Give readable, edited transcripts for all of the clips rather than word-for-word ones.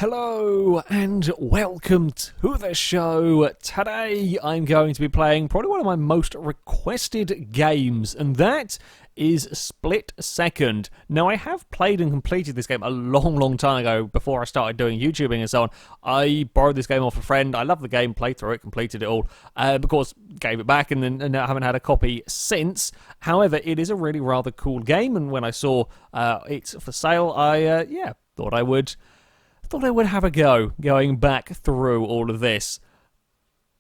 Hello and welcome to the show. Today I'm going to be playing probably one of my most requested games, and that is Split Second. Now, I have played and completed this game a long time ago before I started doing YouTubing and so on. I borrowed this game off a friend. I love the game, played through it, completed it all, of course gave it back and I haven't had a copy since. However, it is a really rather cool game, and when I saw it's for sale, I thought I would have a go going back through all of this.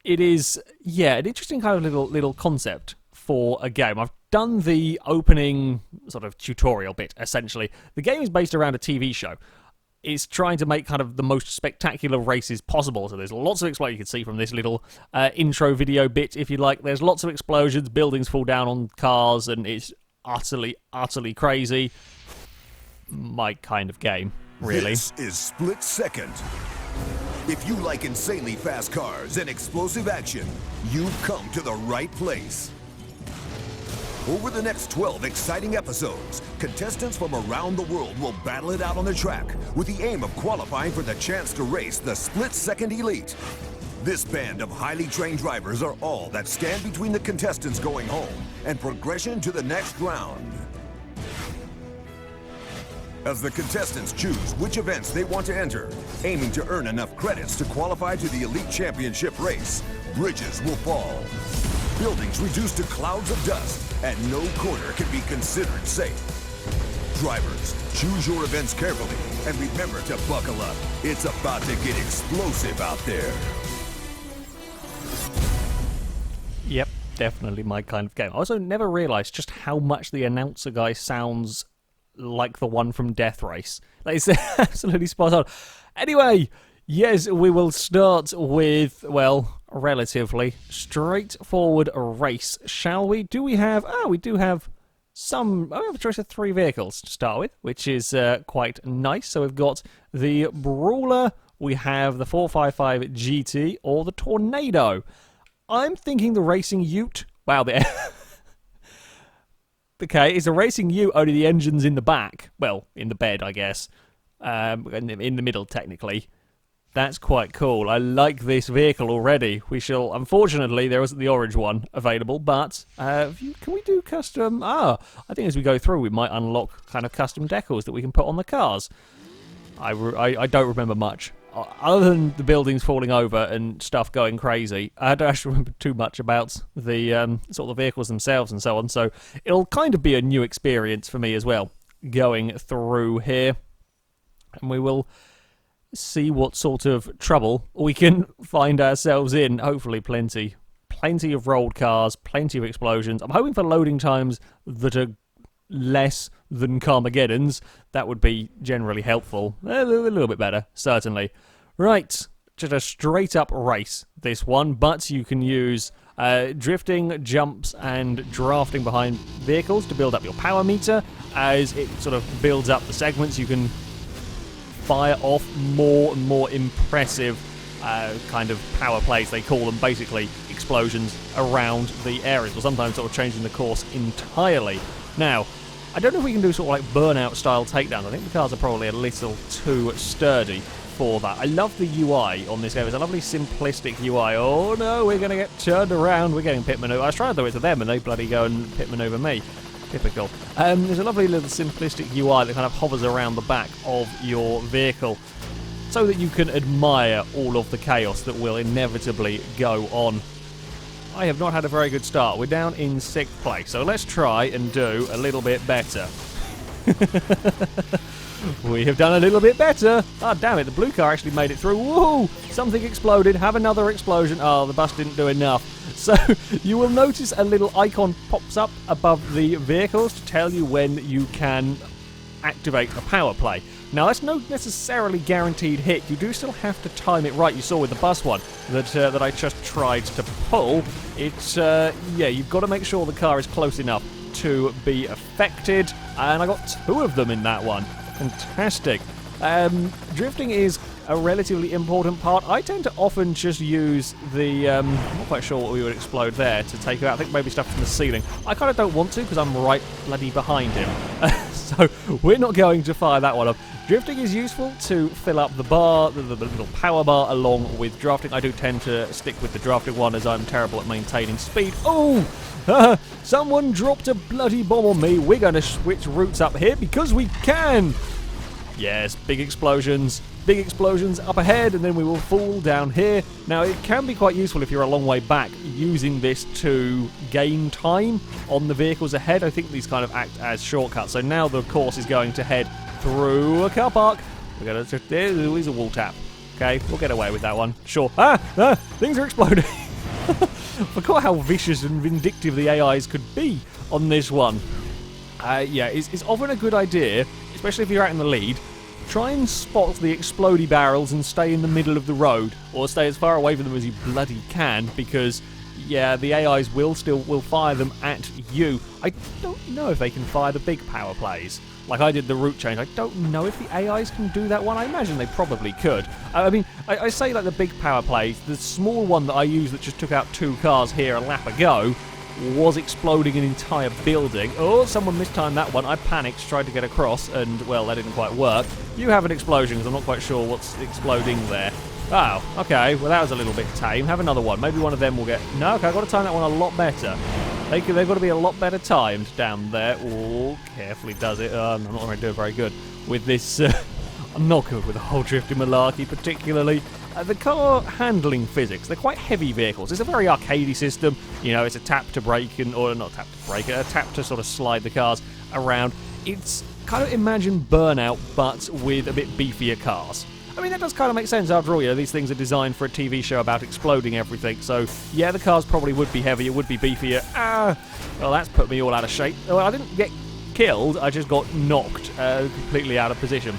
It is, an interesting kind of little concept for a game. I've done the opening sort of tutorial bit, essentially. The game is based around a TV show. It's trying to make kind of the most spectacular races possible, so there's lots of explosions. You can see from this little intro video bit, if you like. There's lots of explosions, buildings fall down on cars, and it's utterly crazy. My kind of game. Really? This is Split Second. If you like insanely fast cars and explosive action, you've come to the right place. Over the next 12 exciting episodes, contestants from around the world will battle it out on the track with the aim of qualifying for the chance to race the Split Second Elite. This band of highly trained drivers are all that stand between the contestants going home and progression to the next round. As the contestants choose which events they want to enter, aiming to earn enough credits to qualify to the Elite Championship race, bridges will fall, buildings reduced to clouds of dust, and no corner can be considered safe. Drivers, choose your events carefully, and remember to buckle up. It's about to get explosive out there. Yep, definitely my kind of game. I also never realised just how much the announcer guy sounds like the one from Death Race. Like, it's absolutely spot on. Anyway, yes, we will start with, well, a relatively straightforward race, shall we? Do we have... we do have some... we have a choice of 3 vehicles to start with, which is quite nice. So we've got the Brawler, we have the 455 GT, or the Tornado. I'm thinking the Racing Ute. Wow, the... Okay, it's a Racing Ute, only the engine's in the back. Well, in the bed, I guess. In the middle, technically. That's quite cool. I like this vehicle already. We shall... Unfortunately, there isn't the orange one available, but... can we do custom... I think as we go through, we might unlock kind of custom decals that we can put on the cars. I don't remember much. Other than the buildings falling over and stuff going crazy, I don't actually remember too much about the sort of the vehicles themselves and so on, so it'll kind of be a new experience for me as well, going through here. And we will see what sort of trouble we can find ourselves in. Hopefully plenty of rolled cars, plenty of explosions. I'm hoping for loading times that are less than Carmageddon's. That would be generally helpful. A little bit better, certainly. Right, just a straight up race, this one, but you can use drifting, jumps, and drafting behind vehicles to build up your power meter. As it sort of builds up the segments, you can fire off more and more impressive kind of power plays, they call them, basically explosions around the areas, or sometimes sort of changing the course entirely. Now, I don't know if we can do sort of like burnout-style takedowns. I think the cars are probably a little too sturdy for that. I love the UI on this game. It's a lovely simplistic UI. Oh no, we're going to get turned around. We're getting pit maneuver. I was trying to do it to them and they bloody go and pit maneuver me. Typical. There's a lovely little simplistic UI that kind of hovers around the back of your vehicle so that you can admire all of the chaos that will inevitably go on. I have not had a very good start. We're down in 6th place, so let's try and do a little bit better. We have done a little bit better. Ah, damn it, the blue car actually made it through. Woohoo! Something exploded. Have another explosion. Oh, the bus didn't do enough. So, you will notice a little icon pops up above the vehicles to tell you when you can activate a power play. Now, that's not necessarily guaranteed hit. You do still have to time it right. You saw with the bus one that I just tried to pull. It's, you've got to make sure the car is close enough to be affected. And I got 2 of them in that one. Fantastic. Drifting is a relatively important part. I tend to often just use the, I'm not quite sure what we would explode there to take it out. I think maybe stuff from the ceiling. I kind of don't want to because I'm right bloody behind him. So we're not going to fire that one up. Drifting is useful to fill up the bar, the little power bar, along with drafting. I do tend to stick with the drafting one as I'm terrible at maintaining speed. Oh! Someone dropped a bloody bomb on me. We're going to switch routes up here because we can. Yes, big explosions up ahead, and then we will fall down here. Now, it can be quite useful if you're a long way back, using this to gain time on the vehicles ahead. I think these kind of act as shortcuts. So now the course is going to head through a car park. We're going to... There's a wall tap. Okay, we'll get away with that one. Sure. Things are exploding. Forgot how vicious and vindictive the AIs could be on this one. Yeah, it's often a good idea, especially if you're out in the lead. Try and spot the explodey barrels and stay in the middle of the road, or stay as far away from them as you bloody can, because, yeah, the AIs will fire them at you. I don't know if they can fire the big power plays. Like I did the route change. I don't know if the AIs can do that one. I imagine they probably could. I mean, I say like the big power plays. The small one that I used that just took out 2 cars here a lap ago was exploding an entire building. Oh, someone mistimed that one. I panicked, tried to get across, and, well, that didn't quite work. You have an explosion, because I'm not quite sure what's exploding there. Oh, okay. Well, that was a little bit tame. Have another one. Maybe one of them will get... No, okay, I've got to time that one a lot better. They've got to be a lot better timed down there. Oh, carefully does it. I'm not going to do it very good with this. I'm not good with the whole drifting malarkey, particularly. The car handling physics, they're quite heavy vehicles. It's a very arcadey system. You know, it's a tap to brake, or not tap to brake, a tap to sort of slide the cars around. It's kind of imagine Burnout, but with a bit beefier cars. I mean, that does kind of make sense after all. You know, these things are designed for a TV show about exploding everything. So, yeah, the cars probably would be heavier, would be beefier. Well, that's put me all out of shape. Well, I didn't get killed, I just got knocked completely out of position.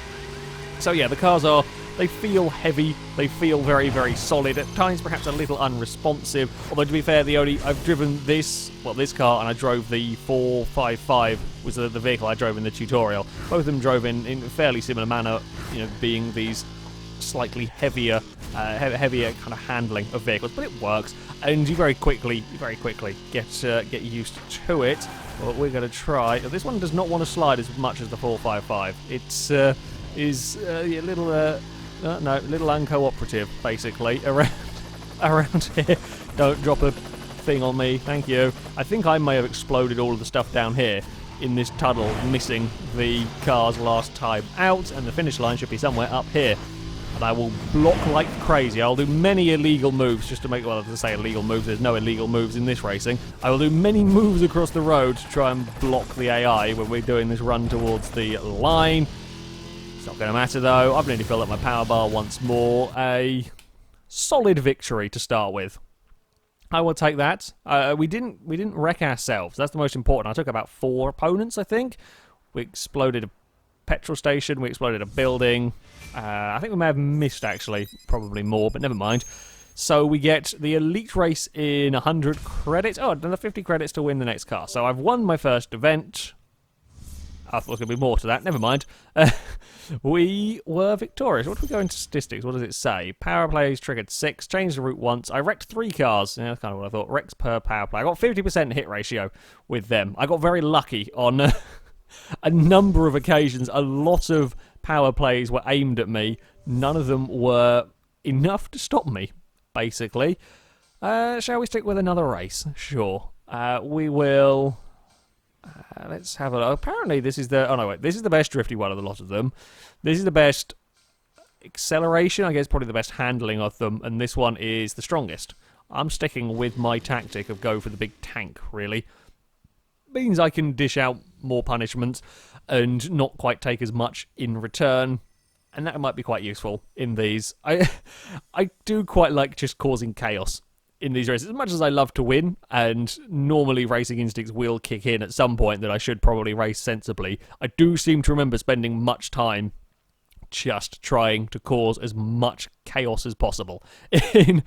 So, yeah, the cars are... They feel heavy, they feel very, very solid, at times perhaps a little unresponsive, although to be fair, I've driven this car, and I drove the 455, was the vehicle I drove in the tutorial. Both of them drove in a fairly similar manner, you know, being these slightly heavier kind of handling of vehicles, but it works, and you very quickly get used to it. But we're going to try... This one does not want to slide as much as the 455. It's a little... no, little uncooperative, basically, around here. Don't drop a thing on me, thank you. I think I may have exploded all of the stuff down here in this tunnel, missing the cars last time out, and the finish line should be somewhere up here. And I will block like crazy. I'll do many illegal moves just to make... Well, to say illegal moves, there's no illegal moves in this racing. I will do many moves across the road to try and block the AI when we're doing this run towards the line. It's not going to matter, though. I've nearly filled up my power bar once more. A solid victory to start with. I will take that. We didn't wreck ourselves. That's the most important. I took about 4 opponents, I think. We exploded a petrol station. We exploded a building. I think we may have missed, actually. Probably more, but never mind. So we get the elite race in 100 credits. Oh, another 50 credits to win the next car. So I've won my first event. I thought there was going to be more to that. Never mind. We were victorious. What do we go into statistics? What does it say? Power plays triggered 6. Changed the route once. I wrecked 3 cars. Yeah, that's kind of what I thought. Wrecks per power play. I got 50% hit ratio with them. I got very lucky on a number of occasions. A lot of power plays were aimed at me. None of them were enough to stop me, basically. Shall we stick with another race? Sure. We will... let's have a look. Apparently this is the... Oh, no, wait. This is the best drifty one of the lot of them. This is the best acceleration. I guess probably the best handling of them. And this one is the strongest. I'm sticking with my tactic of go for the big tank, really. Means I can dish out more punishments and not quite take as much in return. And that might be quite useful in these. I do quite like just causing chaos in these races, as much as I love to win, and normally racing instincts will kick in at some point that I should probably race sensibly. I do seem to remember spending much time just trying to cause as much chaos as possible in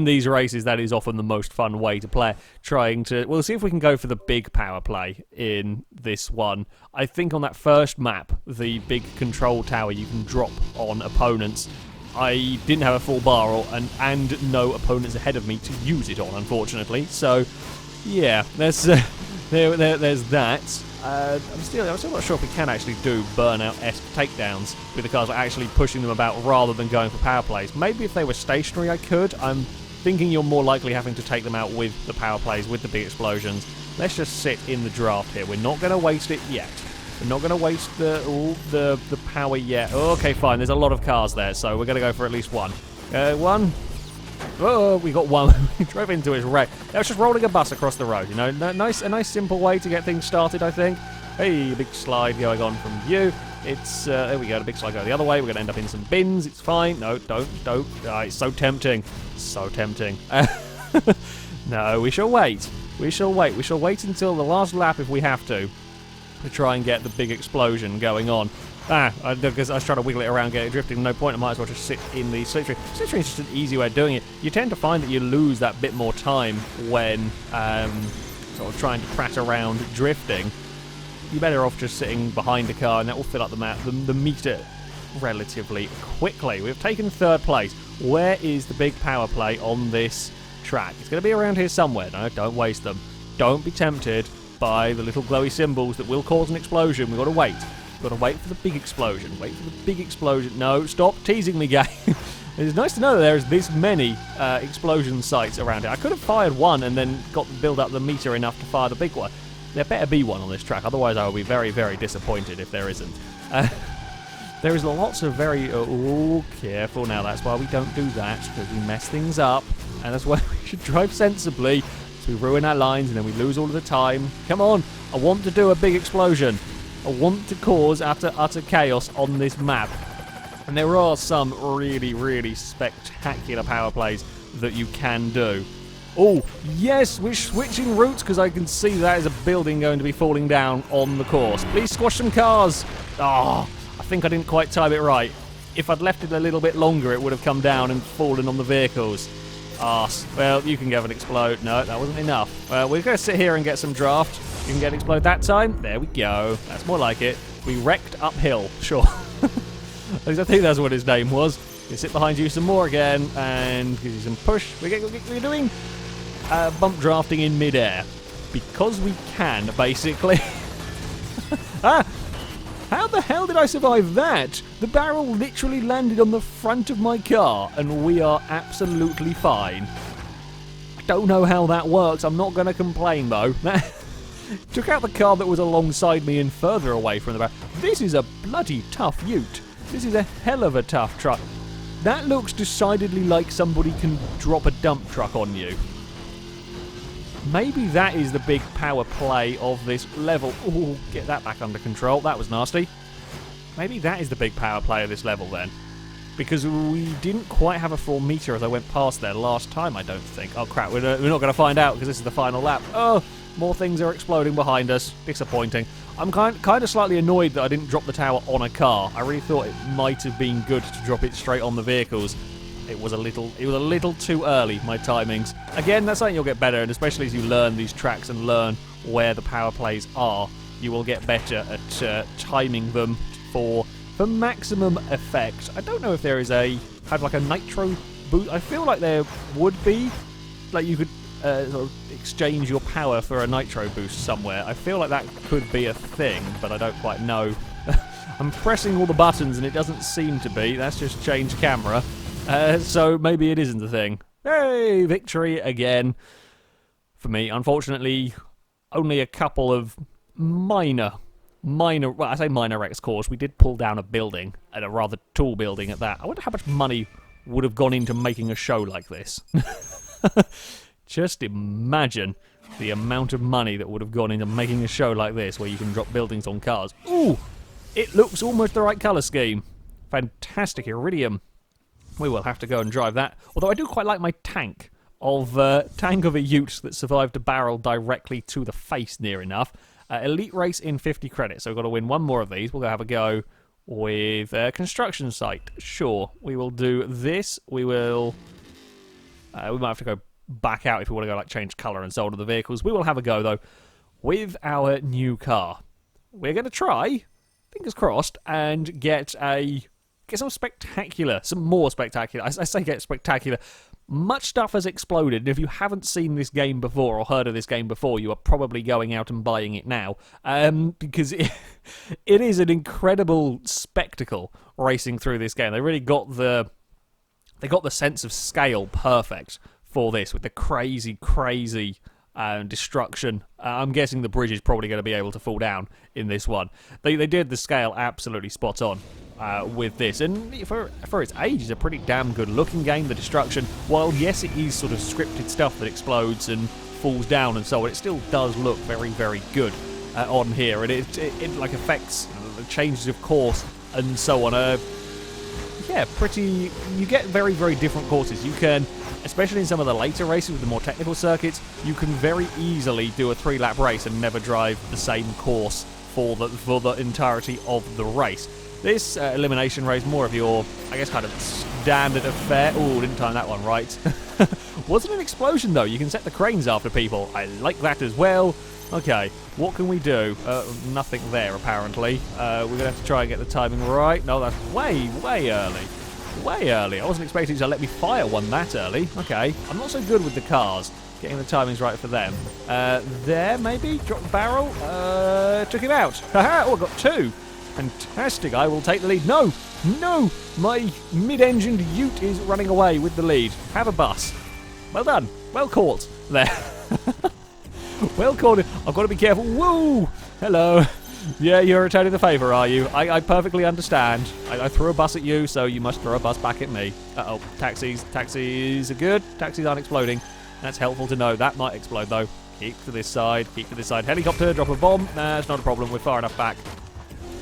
these races. That is often the most fun way to play. We'll see if we can go for the big power play in this one. I think on that first map, the big control tower you can drop on opponents I didn't have a full bar and no opponents ahead of me to use it on, unfortunately. So, yeah, there's that. I'm still not sure if we can actually do burnout-esque takedowns with the cars, like actually pushing them about rather than going for power plays. Maybe if they were stationary, I could. I'm thinking you're more likely having to take them out with the power plays, with the big explosions. Let's just sit in the draft here. We're not going to waste it yet. We're not going to waste the power yet. Okay, fine. There's a lot of cars there, so we're going to go for at least one. One. Oh, we got one. We drove into his wreck. That was just rolling a bus across the road. You know, a nice simple way to get things started, I think. Hey, a big slide going on from you. It's there we go. The big slide going the other way. We're going to end up in some bins. It's fine. No, don't. It's so tempting. So tempting. No, we shall wait. We shall wait. We shall wait until the last lap if we have to try and get the big explosion going on. Because I was trying to wiggle it around, get it drifting. No point. I might as well just sit in the slipstream. Slipstream is just an easy way of doing it. You tend to find that you lose that bit more time when sort of trying to prat around drifting. You're better off just sitting behind the car, and that will fill up the meter relatively quickly. We've taken third place. Where is the big power play on this track? It's going to be around here somewhere. No, don't waste them. Don't be tempted by the little glowy symbols that will cause an explosion. We've got to wait. We've got to wait for the big explosion. Wait for the big explosion. No, stop teasing me, game. It's nice to know that there's this many explosion sites around here. I could have fired one and then build up the meter enough to fire the big one. There better be one on this track, otherwise I will be very, very disappointed if there isn't. There is lots of very... Oh, careful now. That's why we don't do that, because we mess things up. And that's why we should drive sensibly. So we ruin our lines and then we lose all of the time. Come on. I want to do a big explosion. I want to cause utter chaos on this map. And there are some really, really spectacular power plays that you can do. Oh, yes, we're switching routes because I can see that is a building going to be falling down on the course. Please squash some cars. Oh, I think I didn't quite time it right. If I'd left it a little bit longer, it would have come down and fallen on the vehicles. Well, you can go and explode. No, that wasn't enough. We're going to sit here and get some draft. You can get explode that time. There we go. That's more like it. We wrecked uphill. Sure. At least I think that's what his name was. We sit behind you some more again and give you some push. We're doing bump drafting in midair because we can, basically. How the hell did I survive that? The barrel literally landed on the front of my car and we are absolutely fine. I don't know how that works. I'm not going to complain, though. Took out the car that was alongside me and further away from the barrel. This is a bloody tough ute. This is a hell of a tough truck. That looks decidedly like somebody can drop a dump truck on you. Maybe that is the big power play of this level. Ooh, get that back under control. That was nasty. Maybe that is the big power play of this level then. Because we didn't quite have a full meter as I went past there last time, I don't think. Oh, crap. We're not going to find out because this is the final lap. Oh, more things are exploding behind us. Disappointing. I'm kind of slightly annoyed that I didn't drop the tower on a car. I really thought it might have been good to drop it straight on the vehicles. It was a little too early, my timings. Again, that's something you'll get better, and especially as you learn these tracks and learn where the power plays are, you will get better at timing them for maximum effect. I don't know if there is like a nitro boost. I feel like there would be, like you could sort of exchange your power for a nitro boost somewhere. I feel like that could be a thing, but I don't quite know. I'm pressing all the buttons and it doesn't seem to be. That's just change camera. So maybe it isn't a thing. Hey, victory again. For me, unfortunately, only a couple of minor, well, I say minor wrecks caused. We did pull down a building, and a rather tall building at that. I wonder how much money would have gone into making a show like this. Just imagine the amount of money that would have gone into making a show like this, where you can drop buildings on cars. Ooh, it looks almost the right colour scheme. Fantastic iridium. We will have to go and drive that. Although I do quite like my tank of a ute that survived a barrel directly to the face near enough. Elite race in 50 credits. So we've got to win one more of these. We'll go have a go with construction site. Sure, we will do this. We will... we might have to go back out if we want to go like change colour and so on to the vehicles. We will have a go though with our new car. We're going to try, fingers crossed, and get a some spectacular, some more spectacular. I say get spectacular. Much stuff has exploded, and if you haven't seen this game before or heard of this game before, you are probably going out and buying it now, because it is an incredible spectacle racing through this game. They really got the sense of scale perfect for this, with the crazy destruction. I'm guessing the bridge is probably going to be able to fall down in this one. They did the scale absolutely spot on with this, and for its age, it's a pretty damn good looking game. The destruction, while yes it is sort of scripted stuff that explodes and falls down and so on, it still does look very good on here, and it like affects changes of course and so on. Yeah, pretty. You get very different courses. You can, especially in some of the later races with the more technical circuits, you can very easily do a 3-lap race and never drive the same course for the entirety of the race. This elimination race, more of your, I guess, kind of standard affair. Oh, didn't time that one right. Wasn't an explosion though. You can set the cranes after people. I like that as well. Okay, what can we do? Nothing there, apparently. We're going to have to try and get the timing right. No, that's way early. Way early. I wasn't expecting you to let me fire one that early. Okay, I'm not so good with the cars. Getting the timings right for them. There, maybe? Drop the barrel. Took him out. Haha! Oh, I got 2. Fantastic. I will take the lead. No! My mid-engined ute is running away with the lead. Have a bus. Well done. Well caught. There. Well caught. I've got to be careful. Woo! Hello. Yeah, you're returning the favour, are you? I perfectly understand. I threw a bus at you, so you must throw a bus back at me. Uh-oh. Taxis. Taxis are good. Taxis aren't exploding. That's helpful to know. That might explode, though. Keep to this side. Keep to this side. Helicopter, drop a bomb. Nah, it's not a problem. We're far enough back.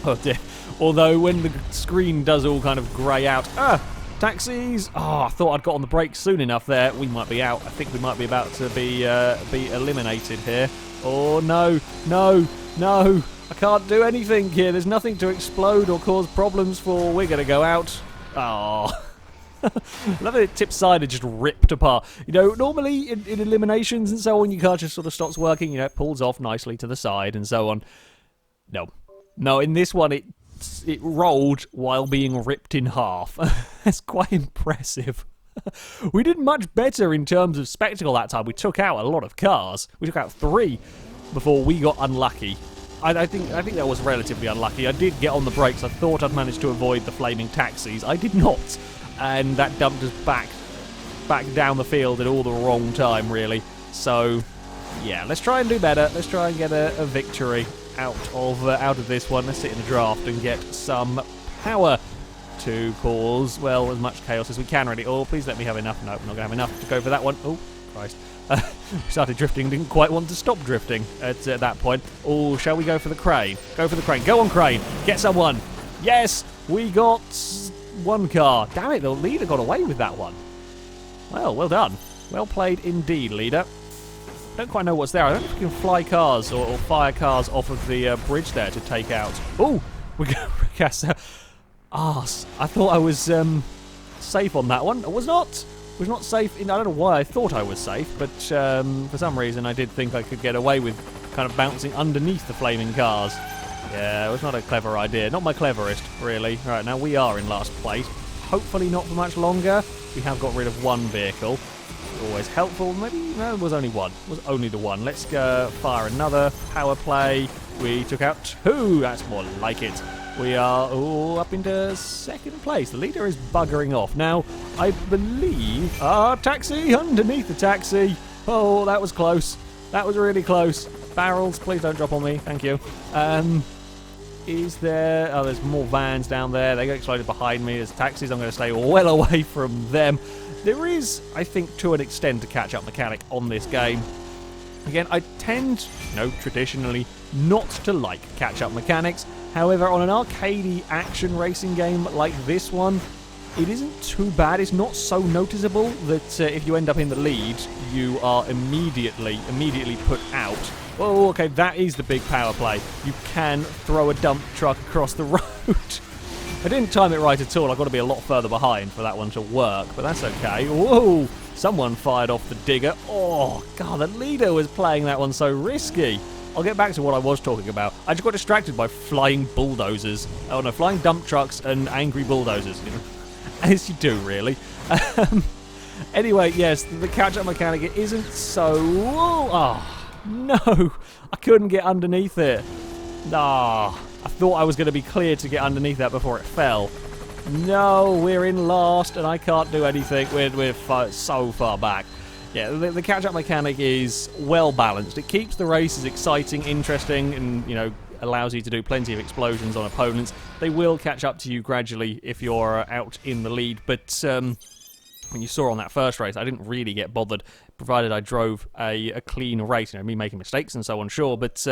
Oh, dear. Although, when the screen does all kind of grey out... Taxis! Oh, I thought I'd got on the brakes soon enough there. We might be out. I think we might be about to be eliminated here. Oh, no. I can't do anything here. There's nothing to explode or cause problems for. We're going to go out. Oh. I love that it tips side and just ripped apart. You know, normally in eliminations and so on, your car just sort of stops working. You know, it pulls off nicely to the side and so on. No, in this one, it rolled while being ripped in half. That's quite impressive. We did much better in terms of spectacle that time. We took out a lot of cars. We took out 3 before we got unlucky. I think that was relatively unlucky. I did get on the brakes. I thought I'd managed to avoid the flaming taxis. I did not. And that dumped us back down the field at all the wrong time, really. So, yeah, let's try and do better. Let's try and get a victory out of this one. Let's sit in the draft and get some power to cause, well, as much chaos as we can, really. Oh, please let me have enough. No, I'm not going to have enough to go for that one. Oh, Christ. We started drifting, didn't quite want to stop drifting at that point. Oh, shall we go for the crane? Go for the crane. Go on, crane. Get someone. Yes, we got 1 car. Damn it, the leader got away with that one. Well done. Well played indeed, leader. Don't quite know what's there. I don't know if we can fly cars or fire cars off of the bridge there to take out. Oh, we're going to recast arse. I thought I was safe on that one. I was not. I was not safe. I don't know why I thought I was safe, but for some reason I did think I could get away with kind of bouncing underneath the flaming cars. Yeah, it was not a clever idea. Not my cleverest, really. Right, now we are in last place. Hopefully not for much longer. We have got rid of 1 vehicle. Always helpful. Maybe, no, it was only 1. It was only the 1. Let's go fire another power play. We took out 2. That's more like it. We are up into 2nd place. The leader is buggering off. Now, I believe... taxi! Underneath the taxi! Oh, that was close. That was really close. Barrels, please don't drop on me. Thank you. Is there... Oh, there's more vans down there. They got exploded behind me. There's taxis. I'm going to stay well away from them. There is, I think, to an extent, a catch-up mechanic on this game. Again, I tend, traditionally not to like catch-up mechanics. However, on an arcadey action racing game like this one, it isn't too bad. It's not so noticeable that if you end up in the lead, you are immediately put out. Oh, okay, that is the big power play. You can throw a dump truck across the road. I didn't time it right at all. I've got to be a lot further behind for that one to work, but that's okay. Whoa! Someone fired off the digger. Oh, God, the leader was playing that one so risky. I'll get back to what I was talking about. I just got distracted by flying bulldozers. Oh no, flying dump trucks and angry bulldozers. You know? As you do, really. Anyway, yes, the catch-up mechanic, it isn't so... Oh, no! I couldn't get underneath it. Ah, I thought I was going to be clear to get underneath that before it fell. No, we're in last, and I can't do anything. We're so far back. Yeah, the catch-up mechanic is well-balanced. It keeps the races exciting, interesting, and, you know, allows you to do plenty of explosions on opponents. They will catch up to you gradually if you're out in the lead, but when you saw on that first race, I didn't really get bothered, provided I drove a clean race. You know, me making mistakes and so on, sure, but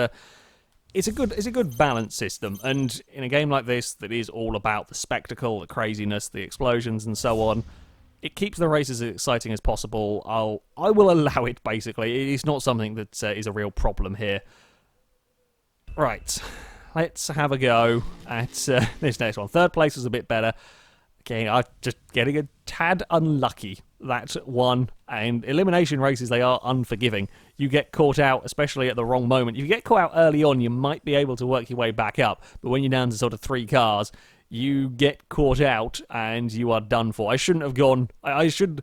it's a good balance system. And in a game like this, that is all about the spectacle, the craziness, the explosions, and so on, it keeps the races as exciting as possible. I will allow it. Basically, it's not something that is a real problem here. Right, let's have a go at this next one. Third place was a bit better. Okay, I'm just getting a tad unlucky, that one. And elimination races, they are unforgiving. You get caught out, especially at the wrong moment. If you get caught out early on, you might be able to work your way back up. But when you're down to sort of 3 cars, you get caught out and you are done for. I shouldn't have gone... I should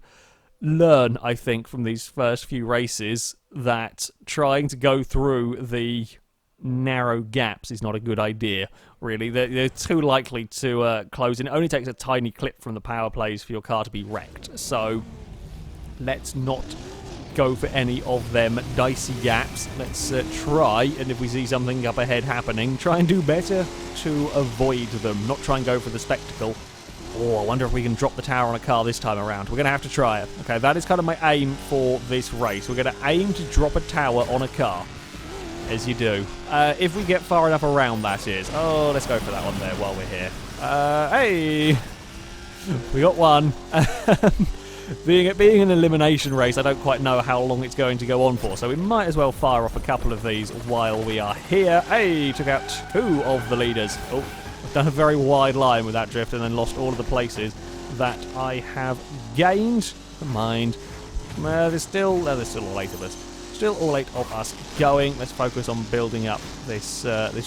learn, I think, from these first few races that trying to go through the narrow gaps is not a good idea, really. They're too likely to close in. It only takes a tiny clip from the power plays for your car to be wrecked. So let's not go for any of them dicey gaps. Let's try, and if we see something up ahead happening, try and do better to avoid them, not try and go for the spectacle. Oh, I wonder if we can drop the tower on a car this time around. We're going to have to try it. Okay, that is kind of my aim for this race. We're going to aim to drop a tower on a car. As you do. If we get far enough around, that is. Oh, let's go for that one there while we're here. Hey! We got one. Being an elimination race, I don't quite know how long it's going to go on for, so we might as well fire off a couple of these while we are here. Hey! Took out 2 of the leaders. Oh, I've done a very wide line with that drift and then lost all of the places that I have gained. Never mind. There's still all 8 of us. Still all 8 of us going. Let's focus on building up this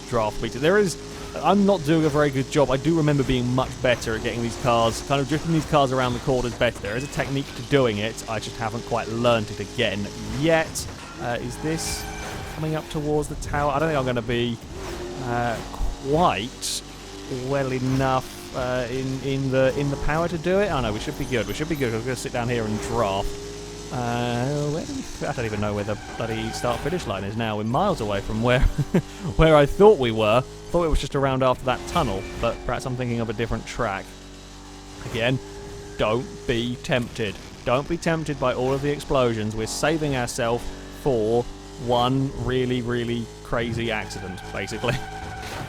draft meter. I'm not doing a very good job. I do remember being much better at getting these cars, kind of drifting these cars around the corners better. There is a technique to doing it. I just haven't quite learned it again yet. Is this coming up towards the tower? I don't think I'm going to be quite well enough in the power to do it. Oh no, we should be good. We should be good. We're going to sit down here and draft. I don't even know where the bloody start-finish line is now. We're miles away from where where I thought we were. Thought it was just around after that tunnel, but perhaps I'm thinking of a different track. Again, don't be tempted. Don't be tempted by all of the explosions. We're saving ourselves for one really, really crazy accident, basically.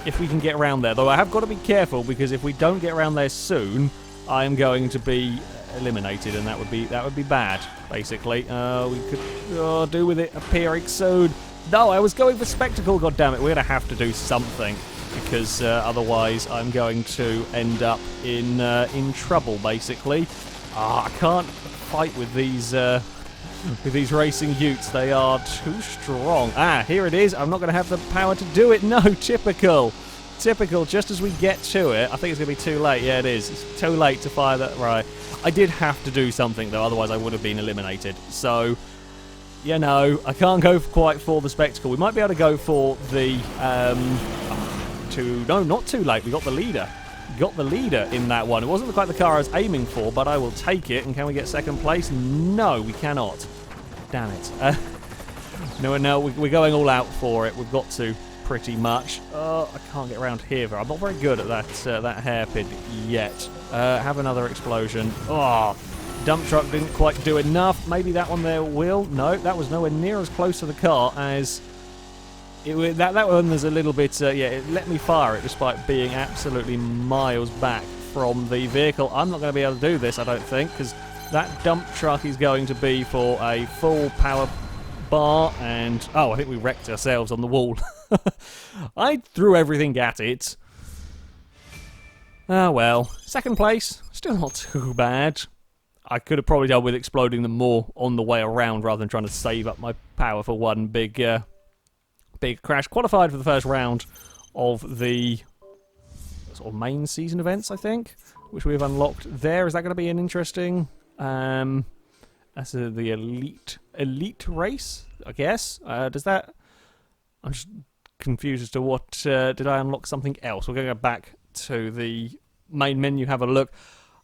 If we can get around there. Though I have got to be careful, because if we don't get around there soon, I'm going to be eliminated, and that would be bad, basically. We could do with it appearing soon. No, I was going for spectacle, goddammit. We're going to have to do something, because otherwise I'm going to end up in trouble, basically. I can't fight with these racing utes. They are too strong. Here it is. I'm not going to have the power to do it. No, typical. Typical, just as we get to it. I think it's going to be too late. Yeah, it is. It's too late to fire that. Right. I did have to do something, though, otherwise I would have been eliminated. So, you know, I can't go quite for the spectacle. We might be able to go for the... No, not too late. We got the leader. Got the leader in that one. It wasn't quite the car I was aiming for, but I will take it. And can we get second place? No, we cannot. Damn it. No, we're going all out for it. We've got to... pretty much. I can't get around here. I'm not very good at that hairpin yet. Have another explosion. Oh, dump truck didn't quite do enough. Maybe that one there will. No, that was nowhere near as close to the car as it. That one was a little bit. Yeah, it let me fire it despite being absolutely miles back from the vehicle. I'm not going to be able to do this, I don't think, because that dump truck is going to be for a full power bar, and I think we wrecked ourselves on the wall. I threw everything at it. Well, second place, still not too bad. I could have probably done with exploding them more on the way around rather than trying to save up my power for one big big crash. Qualified for the first round of the sort of main season events, I think, which we've unlocked there. Is that going to be an interesting... that's the elite race, I guess. Does that... I'm just confused as to what... did I unlock something else? We're going to go back to the main menu, have a look.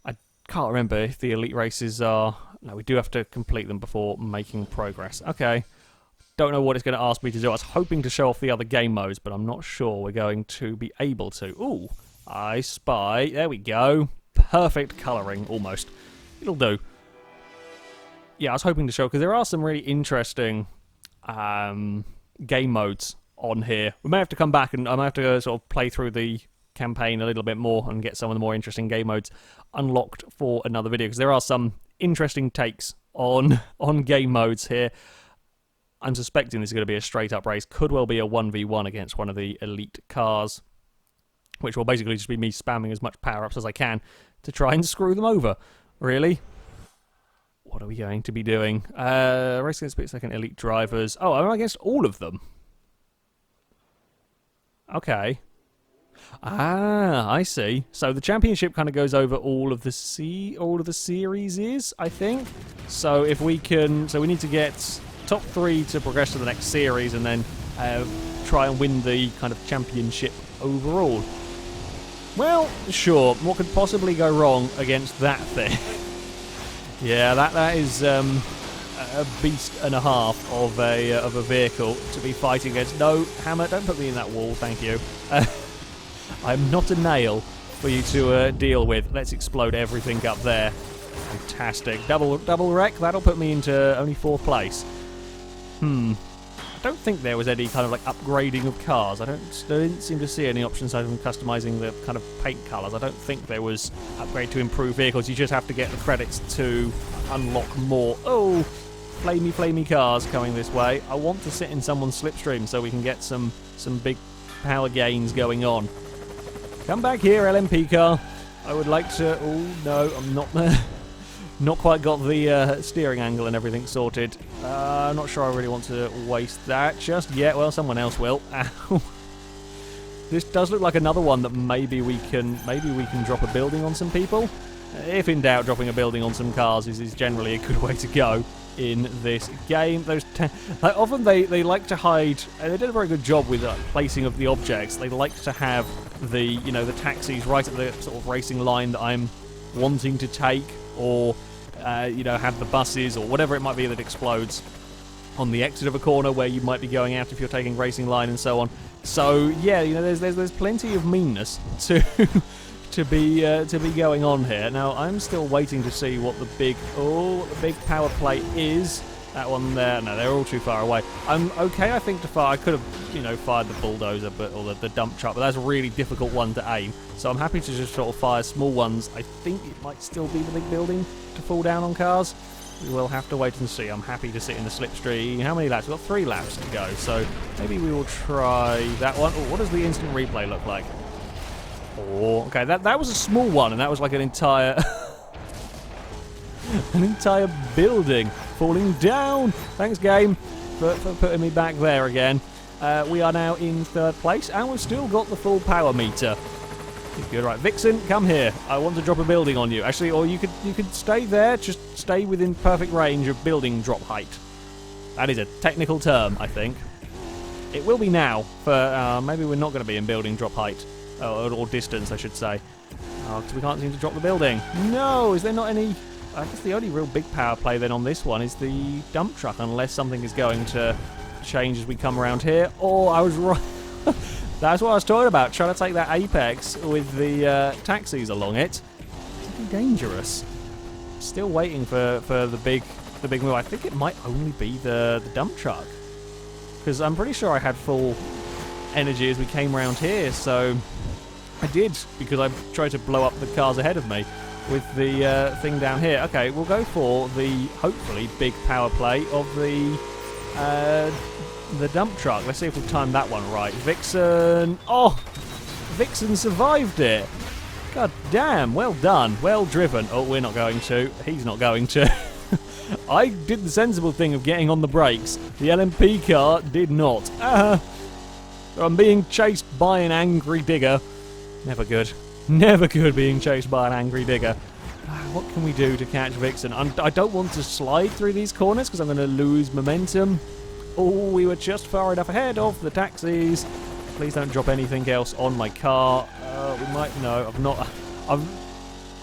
I can't remember if the elite races are... No, we do have to complete them before making progress. Okay. Don't know what it's going to ask me to do. I was hoping to show off the other game modes, but I'm not sure we're going to be able to. Ooh, I spy. There we go. Perfect colouring, almost. It'll do. Yeah, I was hoping to show, because there are some really interesting game modes on here. We may have to come back and I might have to sort of play through the campaign a little bit more and get some of the more interesting game modes unlocked for another video, because there are some interesting takes on game modes here. I'm suspecting this is going to be a straight-up race. Could well be a 1v1 against one of the elite cars, which will basically just be me spamming as much power-ups as I can to try and screw them over, really. What are we going to be doing? Race against split-second elite drivers. Oh, I'm against all of them. Okay. Ah, I see. So the championship kind of goes over all of the series, I think. So if we can... So we need to get top 3 to progress to the next series and then try and win the kind of championship overall. Well, sure. What could possibly go wrong against that thing? Yeah, that is a beast and a half of a vehicle to be fighting against. No, Hammer, don't put me in that wall, thank you. I'm not a nail for you to deal with. Let's explode everything up there. Fantastic. Double wreck, that'll put me into only 4th place. I don't think there was any kind of like upgrading of cars. I didn't seem to see any options other than customizing the kind of paint colours. I don't think there was upgrade to improve vehicles. You just have to get the credits to unlock more. Oh, flamey cars coming this way. I want to sit in someone's slipstream so we can get some big power gains going on. Come back here, LMP car. I would like to... Oh, no, I'm not there. Not quite got the steering angle and everything sorted. I'm not sure I really want to waste that just yet. Well, someone else will. Ow. This does look like another one that maybe we can drop a building on some people. If in doubt, dropping a building on some cars is generally a good way to go in this game. Often they like to hide, and they did a very good job with placing of the objects. They like to have the the taxis right at the sort of racing line that I'm wanting to take, or have the buses or whatever it might be that explodes on the exit of a corner where you might be going out if you're taking racing line and so on. So yeah, there's plenty of meanness to to be going on here. Now I'm still waiting to see what the big power plate is. That one there, no, they're all too far away. I'm okay, I think, to fire. I could have fired the bulldozer, or the dump truck, but that's a really difficult one to aim. So I'm happy to just sort of fire small ones. I think it might still be the big building to fall down on cars. We will have to wait and see. I'm happy to sit in the slipstream. How many laps? We've got 3 laps to go, so maybe we will try that one. Oh, what does the instant replay look like? Oh, okay, that was a small one, and that was like an entire an entire building falling down. Thanks, game, for putting me back there again. We are now in 3rd place, and we've still got the full power meter. Good, right, Vixen, come here. I want to drop a building on you. Actually, or you could stay there. Just stay within perfect range of building drop height. That is a technical term, I think. It will be now. For maybe we're not going to be in building drop height, or distance, I should say. Because we can't seem to drop the building. No, is there not any? I guess the only real big power play then on this one is the dump truck, unless something is going to change as we come around here. Oh, I was right. That's what I was talking about, trying to take that apex with the taxis along it. It's looking dangerous. Still waiting for the big move. I think it might only be the dump truck, because I'm pretty sure I had full energy as we came around here, so I did, because I tried to blow up the cars ahead of me with the thing down here. Okay, we'll go for the hopefully big power play of the dump truck. Let's see if we'll time that one right. Vixen. Oh, Vixen survived it. God damn, well done, well driven. Oh, we're not going to. He's not going to. I did the sensible thing of getting on the brakes. The LMP car did not. I'm being chased by an angry digger. Never good. Never good being chased by an angry digger. What can we do to catch Vixen? I don't want to slide through these corners because I'm going to lose momentum. Oh, we were just far enough ahead of the taxis. Please don't drop anything else on my car. We might... No,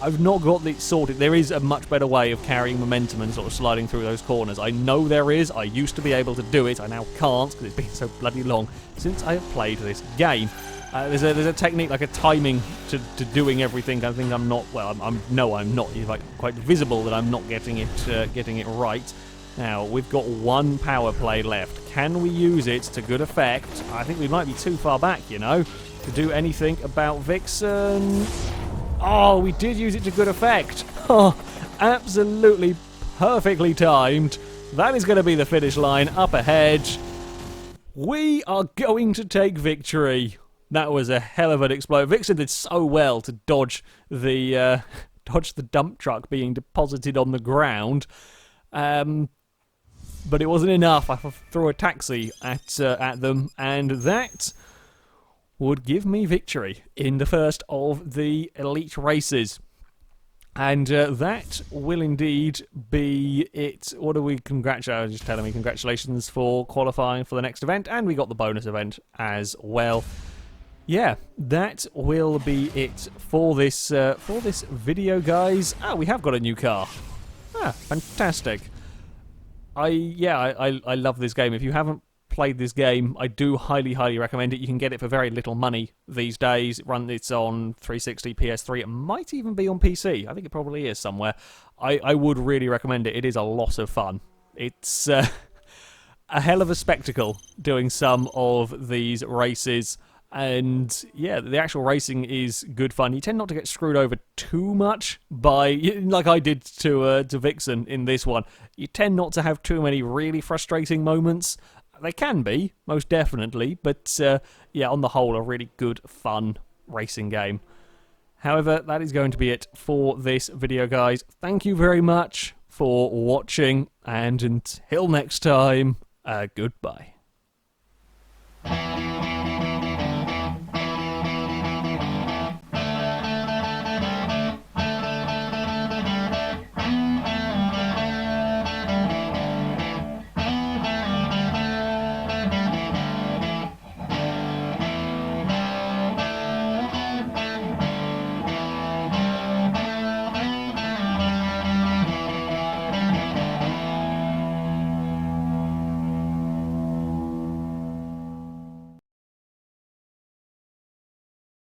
I've not got it sorted. There is a much better way of carrying momentum and sort of sliding through those corners. I know there is. I used to be able to do it. I now can't because it's been so bloody long since I have played this game. There's a technique, like a timing to doing everything. I think I'm not... Well, I'm not. It's like quite visible that I'm not getting it right. Now, we've got one power play left. Can we use it to good effect? I think we might be too far back, you know, to do anything about Vixen. Oh, we did use it to good effect. Oh, absolutely perfectly timed. That is going to be the finish line up ahead. We are going to take victory. That was a hell of an explosion. Vixen did so well to dodge the dump truck being deposited on the ground. But it wasn't enough. I threw a taxi at them, and that would give me victory in the first of the elite races. And that will indeed be it. What do we congratulate? Just telling me congratulations for qualifying for the next event, and we got the bonus event as well. Yeah, that will be it for this video, guys. Oh, we have got a new car. Ah, fantastic. I love this game. If you haven't played this game, I do highly recommend it. You can get it for very little money these days. It's on 360, PS3. It might even be on PC. I think it probably is somewhere. I would really recommend it. It is a lot of fun. It's a hell of a spectacle doing some of these races. And yeah, the actual racing is good fun. You tend not to get screwed over too much by, like I did to Vixen in this one. You tend not to have too many really frustrating moments. They can be, most definitely, but yeah, on the whole, a really good, fun racing game. However, that is going to be it for this video, guys. Thank you very much for watching, and until next time, goodbye.